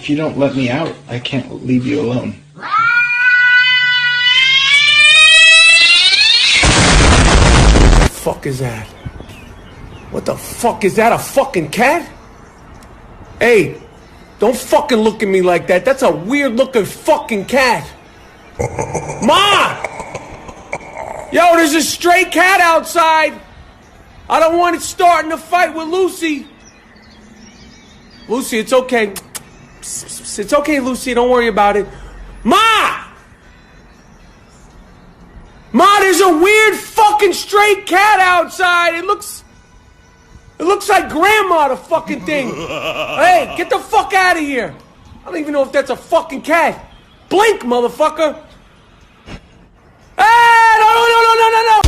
If you don't let me out, I can't leave you alone. What the fuck is that? What the fuck is that? A fucking cat? Hey, don't fucking look at me like that. That's a weird looking fucking cat. Ma! Yo, there's a stray cat outside. I don't want it starting a fight with Lucy. Lucy, it's okay. It's okay, Lucy. Don't worry about it. Ma! Ma, there's a weird fucking stray cat outside. It looks like Grandma, the fucking thing. Hey, get the fuck out of here. I don't even know if that's a fucking cat. Blink, motherfucker. Hey, no.